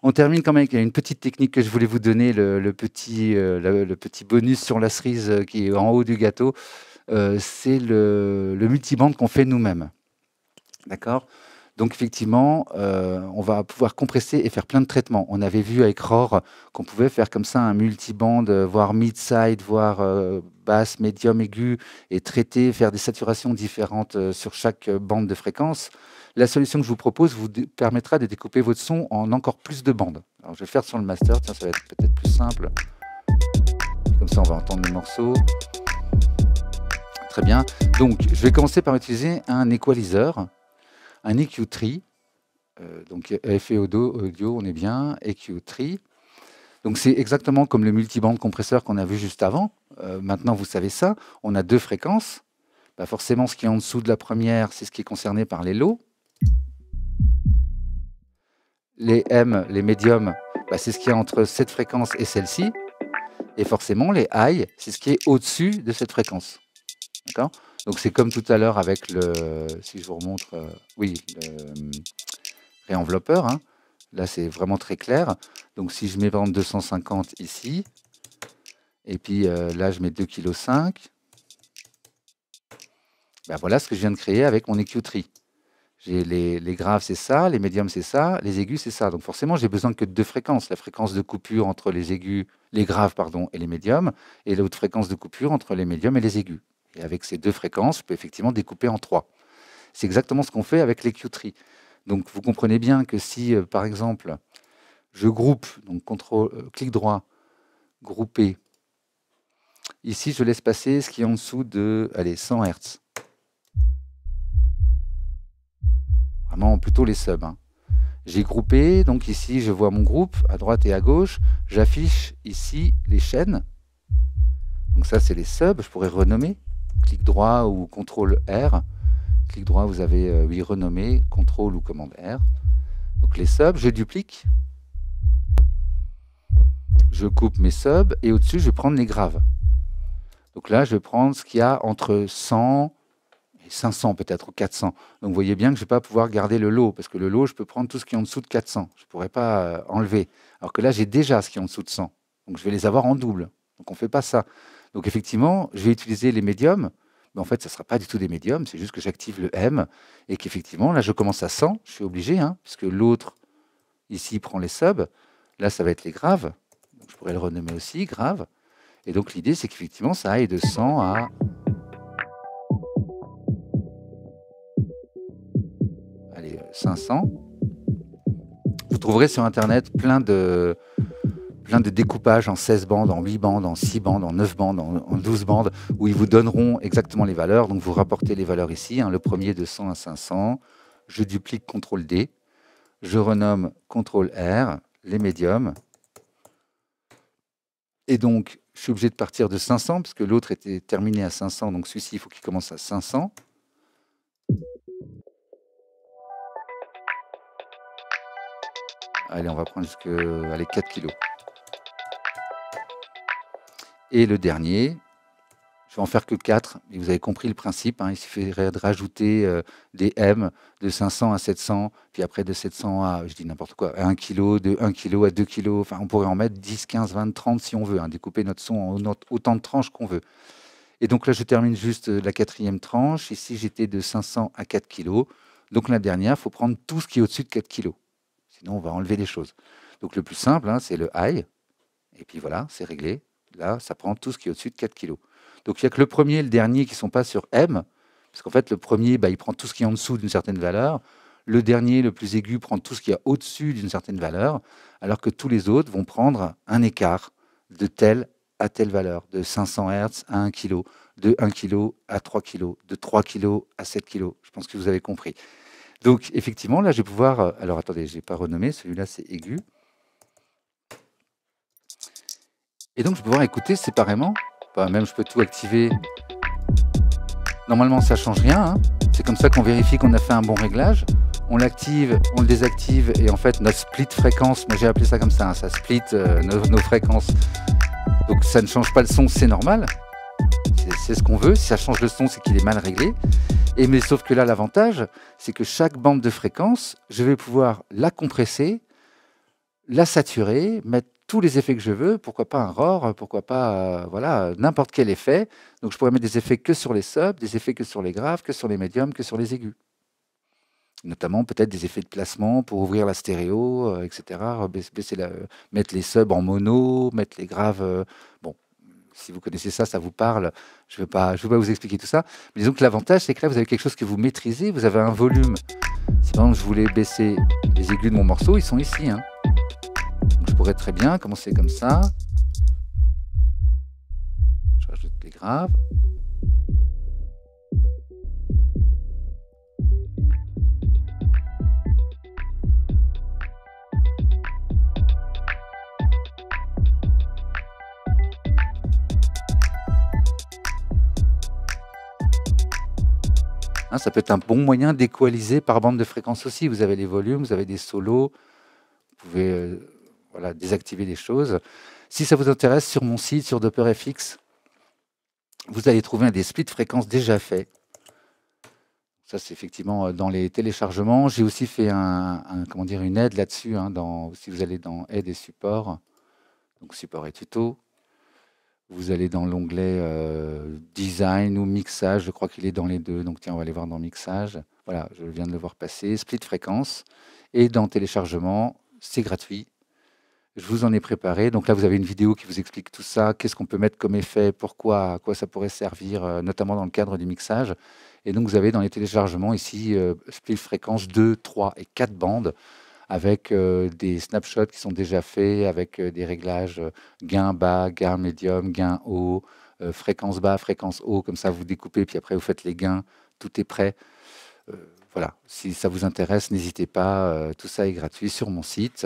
On termine quand même avec une petite technique que je voulais vous donner, le petit bonus sur la cerise qui est en haut du gâteau. C'est le multiband qu'on fait nous-mêmes. D'accord? Donc effectivement, on va pouvoir compresser et faire plein de traitements. On avait vu avec ROR qu'on pouvait faire comme ça un multiband, voire mid-side, voire basse, médium, aigu, et traiter, faire des saturations différentes sur chaque bande de fréquence. La solution que je vous propose vous permettra de découper votre son en encore plus de bandes. Alors je vais le faire sur le master, tiens, ça va être peut-être plus simple. Comme ça, on va entendre le morceau. Très bien. Donc, je vais commencer par utiliser un equalizer, un EQ Tree. Donc, effet audio, on est bien. EQ Tree. Donc, c'est exactement comme le multiband compresseur qu'on a vu juste avant. Maintenant, vous savez ça. On a deux fréquences. Bah, forcément, ce qui est en dessous de la première, c'est ce qui est concerné par les lows. Les M, les médiums, bah, c'est ce qui est entre cette fréquence et celle-ci. Et forcément, les high, c'est ce qui est au-dessus de cette fréquence. D'accord? Donc, c'est comme tout à l'heure avec le... Si je vous remontre... oui, le réenveloppeur. Hein. Là, c'est vraiment très clair. Donc, si je mets par exemple 250 ici, et puis là, je mets 2,5 kg, ben voilà ce que je viens de créer avec mon EQ Tree. J'ai les graves, c'est ça, les médiums, c'est ça, les aigus, c'est ça. Donc forcément, j'ai besoin que de deux fréquences. La fréquence de coupure entre les aigus, les graves, pardon, et les médiums, et l'autre fréquence de coupure entre les médiums et les aigus. Et avec ces deux fréquences, je peux effectivement découper en trois. C'est exactement ce qu'on fait avec l'EQ Tree. Donc vous comprenez bien que si, par exemple, je groupe, donc clic droit, grouper, ici je laisse passer ce qui est en dessous de, allez, 100 Hz. Vraiment plutôt les subs. Hein. J'ai groupé, donc ici je vois mon groupe, à droite et à gauche, j'affiche ici les chaînes. Donc ça c'est les subs, je pourrais renommer, clic droit ou CTRL R. Clic droit, vous avez, oui, renommer, CTRL ou commande R. Donc les subs, je duplique. Je coupe mes subs et au-dessus, je vais prendre les graves. Donc là, je vais prendre ce qu'il y a entre 100 et 500 peut-être, ou 400. Donc vous voyez bien que je ne vais pas pouvoir garder le low, parce que le low, je peux prendre tout ce qui est en dessous de 400. Je ne pourrais pas enlever. Alors que là, j'ai déjà ce qui est en dessous de 100. Donc je vais les avoir en double. Donc on ne fait pas ça. Donc effectivement, je vais utiliser les médiums. Mais en fait, ça ne sera pas du tout des médiums, c'est juste que j'active le M et qu'effectivement, là, je commence à 100, je suis obligé, hein, puisque l'autre, ici, prend les subs. Là, ça va être les graves. Donc, je pourrais le renommer aussi, grave. Et donc, l'idée, c'est qu'effectivement, ça aille de 100 à... Allez, 500. Vous trouverez sur Internet plein de découpages en 16 bandes, en 8 bandes, en 6 bandes, en 9 bandes, en 12 bandes, où ils vous donneront exactement les valeurs. Donc vous rapportez les valeurs ici, hein, le premier de 100 à 500, je duplique CTRL D, je renomme CTRL R, les médiums, et donc je suis obligé de partir de 500, parce que l'autre était terminé à 500, donc celui-ci, il faut qu'il commence à 500. Allez, on va prendre jusqu'à 4 kg. Et le dernier, je vais en faire que 4, mais vous avez compris le principe, hein, il suffirait de rajouter des M de 500 à 700, puis après de 700 à, je dis n'importe quoi, à 1 kg, de 1 kg à 2 kg, enfin on pourrait en mettre 10, 15, 20, 30 si on veut, hein, découper notre son en autant de tranches qu'on veut. Et donc là je termine juste la quatrième tranche, ici j'étais de 500 à 4 kg, donc la dernière, il faut prendre tout ce qui est au-dessus de 4 kg, sinon on va enlever des choses. Donc le plus simple, hein, c'est le high, et puis voilà, c'est réglé. Là, ça prend tout ce qui est au-dessus de 4 kg. Donc, il n'y a que le premier et le dernier qui ne sont pas sur M, parce qu'en fait, le premier, bah, il prend tout ce qui est en dessous d'une certaine valeur. Le dernier, le plus aigu, prend tout ce qui est au-dessus d'une certaine valeur, alors que tous les autres vont prendre un écart de telle à telle valeur, de 500 Hz à 1 kg, de 1 kg à 3 kg, de 3 kg à 7 kg. Je pense que vous avez compris. Donc, effectivement, là, je vais pouvoir... alors, attendez, je n'ai pas renommé. Celui-là, c'est aigu. Et donc, je vais pouvoir écouter séparément. Enfin, même, je peux tout activer. Normalement, ça ne change rien. Hein. C'est comme ça qu'on vérifie qu'on a fait un bon réglage. On l'active, on le désactive. Et en fait, notre split fréquence, moi j'ai appelé ça comme ça, hein, ça split nos fréquences. Donc, ça ne change pas le son, c'est normal. C'est ce qu'on veut. Si ça change le son, c'est qu'il est mal réglé. Mais sauf que là, l'avantage, c'est que chaque bande de fréquence, je vais pouvoir la compresser, la saturer, mettre tous les effets que je veux, pourquoi pas un RAW, pourquoi pas voilà, n'importe quel effet. Donc je pourrais mettre des effets que sur les subs, des effets que sur les graves, que sur les médiums, que sur les aigus. Notamment peut-être des effets de placement pour ouvrir la stéréo, etc. Mettre les subs en mono, mettre les graves. Bon, si vous connaissez ça, ça vous parle. Je vais pas vous expliquer tout ça. Mais disons que l'avantage, c'est que là, vous avez quelque chose que vous maîtrisez. Vous avez un volume. Si par exemple je voulais baisser les aigus de mon morceau, ils sont ici, hein. Donc, je pourrais très bien commencer comme ça. Je rajoute les graves. Hein, ça peut être un bon moyen d'équaliser par bande de fréquence aussi. Vous avez les volumes, vous avez des solos, vous pouvez voilà, désactiver des choses. Si ça vous intéresse, sur mon site, sur DopplerFX, vous allez trouver des splits fréquences déjà faits. Ça, c'est effectivement dans les téléchargements. J'ai aussi fait comment dire, une aide là-dessus, hein, si vous allez dans aide et support, donc support et tuto, vous allez dans l'onglet design ou mixage, je crois qu'il est dans les deux. Donc tiens, on va aller voir dans mixage. Voilà, je viens de le voir passer, split fréquence. Et dans téléchargement, c'est gratuit. Je vous en ai préparé. Donc là, vous avez une vidéo qui vous explique tout ça, qu'est-ce qu'on peut mettre comme effet, pourquoi, à quoi ça pourrait servir, notamment dans le cadre du mixage. Et donc, vous avez dans les téléchargements ici, split fréquence 2, 3 et 4 bandes, avec des snapshots qui sont déjà faits, avec des réglages gain bas, gain médium, gain haut, fréquence bas, fréquence haut, comme ça vous découpez, puis après vous faites les gains, tout est prêt. Voilà, si ça vous intéresse, n'hésitez pas, tout ça est gratuit sur mon site.